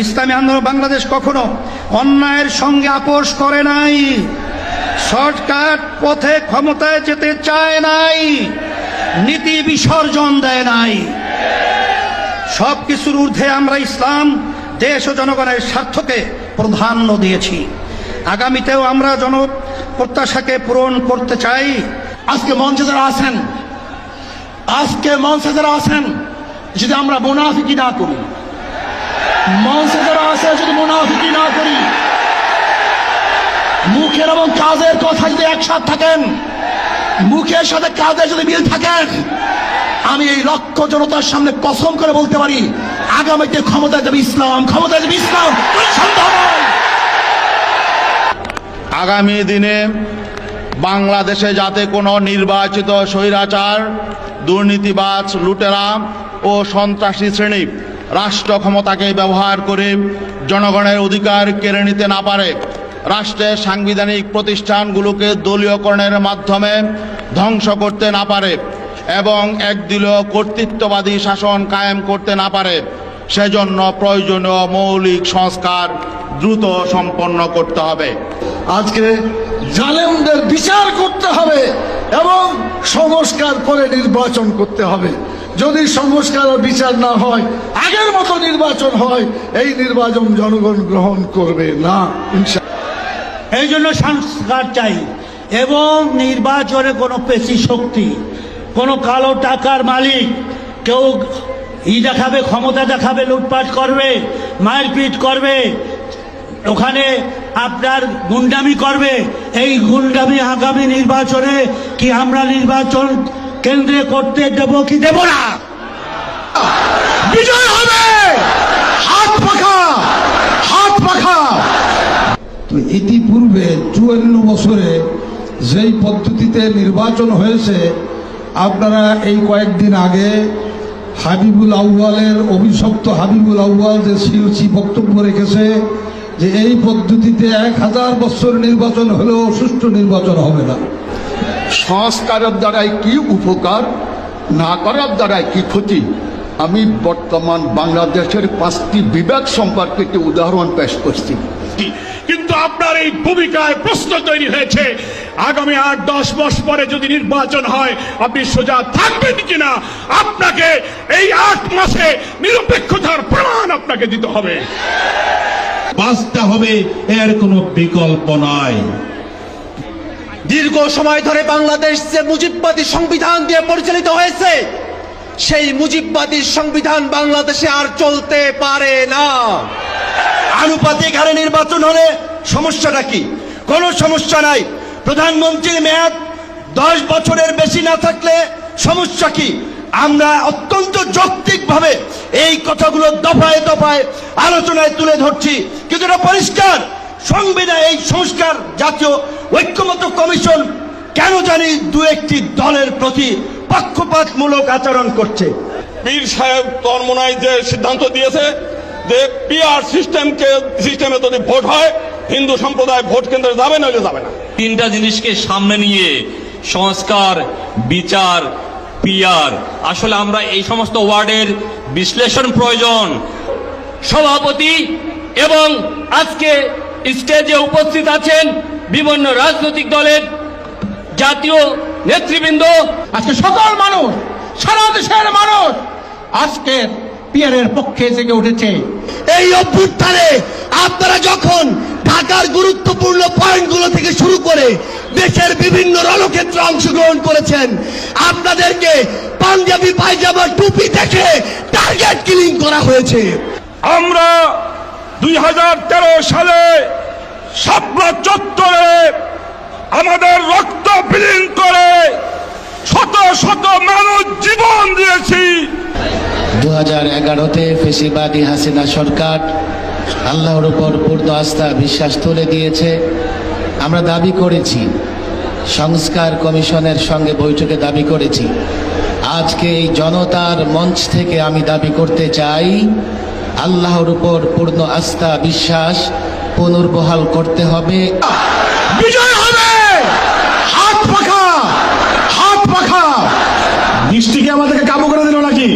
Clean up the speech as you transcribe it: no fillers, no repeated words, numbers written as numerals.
ইসলামী আন্দোলন বাংলাদেশ কখনো অন্যায়ের সঙ্গে আপোষ করে নাই, শর্টকাট পথে ক্ষমতায় যেতে চায় নাই, নীতি বিসর্জন দেয় নাই। সবকিছুর ঊর্ধ্বে আমরা ইসলাম, দেশ ও জনগণের স্বার্থকে প্রাধান্য দিয়েছি। আগামীতেও আমরা জনপ্রত্যাশাকে পূরণ করতে চাই। আজকে মঞ্চে যারা আছেন যদি আমরা মুনাফিকি না করি, মঞ্চে যারা আছে যদি মুনাফিকি না করি, মুখের এবং কাজের কথা যদি একসাথে থাকেন, মুখের সাথে কাজের যদি মিল থাকেন, আমি এই লক্ষ জনতার সামনে কসম করে বলতে পারি আগামীতে ক্ষমতায় যাবে ইসলাম, ক্ষমতায় যাবে ইসলাম। আগামী দিনে বাংলাদেশে যাতে কোনো নির্বাচিত স্বৈরাচার, দুর্নীতিবাজ, লুটেরা ও সন্ত্রাসী শ্রেণী রাষ্ট্র ক্ষমতাকে ব্যবহার করে জনগণের অধিকার কেড়ে নিতে না পারে, রাষ্ট্রের সাংবিধানিক প্রতিষ্ঠানগুলোকে দলীয়করণের মাধ্যমে ধ্বংস করতে না পারে এবং একদলীয় কর্তৃত্ববাদী শাসন কায়েম করতে না পারে, সেজন্য প্রয়োজনীয় মৌলিক সংস্কার দ্রুত সম্পন্ন করতে হবে। আজকে জালেমদের বিচার করতে হবে এবং সংস্কার করে নির্বাচন করতে হবে। যদি সংস্কার ও বিচার না হয়, আগের মতো নির্বাচন হয়, এই নির্বাচন জনগণ গ্রহণ করবে না ইনশাআল্লাহ। এই জন্য সংস্কার চাই এবং নির্বাচনে কোনো পেশি শক্তি, কোনো কালো টাকার মালিক কেউ দেখাবে, ক্ষমতা দেখাবে, লুটপাট করবে, মারপিট করবে, ওখানে আপনার গুন্ডামি করবে। এই গুন্ডামি আগামী নির্বাচনে কি আমরা নির্বাচন কেন্দ্রে করতে দেব কি দেব না? বিজয় হবে হাত পাখা। তো ইতিপূর্বে 54 বছরে যেই পদ্ধতিতে নির্বাচন হয়েছে, আপনারা এই কয়েকদিন আগে হাবিবুল আউয়ালের, অভিশপ্ত হাবিবুল আউয়াল যে সিলসি বক্তব্য রেখেছে যে এই পদ্ধতিতে 1000 বছর নির্বাচন হলেও সুষ্ঠু নির্বাচন হবে না। সংস্কারের দ্বারাই কি উপকার, না করার দ্বারাই কি ক্ষতি, আমি বর্তমান বাংলাদেশের 5টি বিভাগ সম্পর্কে একটি উদাহরণ পেশ করছি। কিন্তু আপনার এই ভূমিকায় প্রশ্ন তৈরি হয়েছে, আগামী 8-10 মাস পরে যদি নির্বাচন হয় আপনি সোজা থাকবেন কিনা? আপনাকে এই 8 মাসে নিরপেক্ষতার প্রমাণ আপনাকে দিতে হবে, বাঁচতে হবে, এর কোনো বিকল্প নাই। দীর্ঘ সময় ধরে বাংলাদেশ যে মুজিববাদী সংবিধান দিয়ে পরিচালিত হয়েছে, সেই মুজিববাদী সংবিধান বাংলাদেশে আর চলতে পারে না। আনুপাতিক হারে নির্বাচন হলে সমস্যাটা কি? কোনো সমস্যা নাই। প্রধানমন্ত্রীর মেয়াদ 10 বছরের বেশি না থাকলে সমস্যা কি? আমরা অত্যন্ত যৌক্তিকভাবে এই কথাগুলো দফায় দফায় আলোচনায় তুলে ধরছি, কিন্তু এটা পরিষ্কার সংবিধান এই সংস্কার জাতীয় ঐক্যমত্য কমিশন কেন জানি 2-1টি দলের প্রতি পক্ষপাতমূলক আচরণ করছে। পীর সাহেব তরমোনাই যে সিদ্ধান্ত দিয়েছে যে পিআর সিস্টেমে যদি ভোট হয় হিন্দু সম্প্রদায় ভোট কেন্দ্রে যাবে, নইলে যাবে না। 3টা জিনিসকে সামনে নিয়ে সংস্কার, বিচার, পিআর, আসলে আমরা এই সমস্ত ওয়ার্ডের বিশ্লেষণ প্রয়োজন। সভাপতি এবং আজকে স্টেজে উপস্থিত আছেন বিভিন্ন রাজনৈতিক দলের জাতীয় নেতৃবৃন্দ, আজকে সকল মানুষ, সারা দেশের মানুষ আজকে পিয়ারের পক্ষে জেগে উঠেছে। এই অভ্যুত্থানে আপনারা যখন ঢাকার গুরুত্বপূর্ণ পয়েন্টগুলো থেকে শুরু করে দেশের বিভিন্ন রণক্ষেত্রে অংশগ্রহণ করেছেন, আপনাদেরকে পাঞ্জাবি পায়জামা টুপি দেখে টার্গেট কিলিং করা হয়েছে। আমরা 2013 সালে শাপলা চত্বরে আমাদের রক্ত বিলীন করে শত শত মানুষ জীবন দিয়েছি। 2011-তে ফেসিবাদী হাসিনা সরকার আল্লাহর উপর পূর্ণ আস্থা বিশ্বাস তুলে দিয়েছে। আমরা দাবি করেছি, সংস্কার কমিশনের সঙ্গে বৈঠকে দাবি করেছি। আজকে এই জনতার মঞ্চ থেকে আমি দাবি করতে চাই, আল্লাহর উপর পূর্ণ আস্থা বিশ্বাস পুনর্বহাল করতে হবে। বিজয় হবে হাত পাখা। বৃষ্টি কি আমাদেরকে কাবু করে দিল নাকি?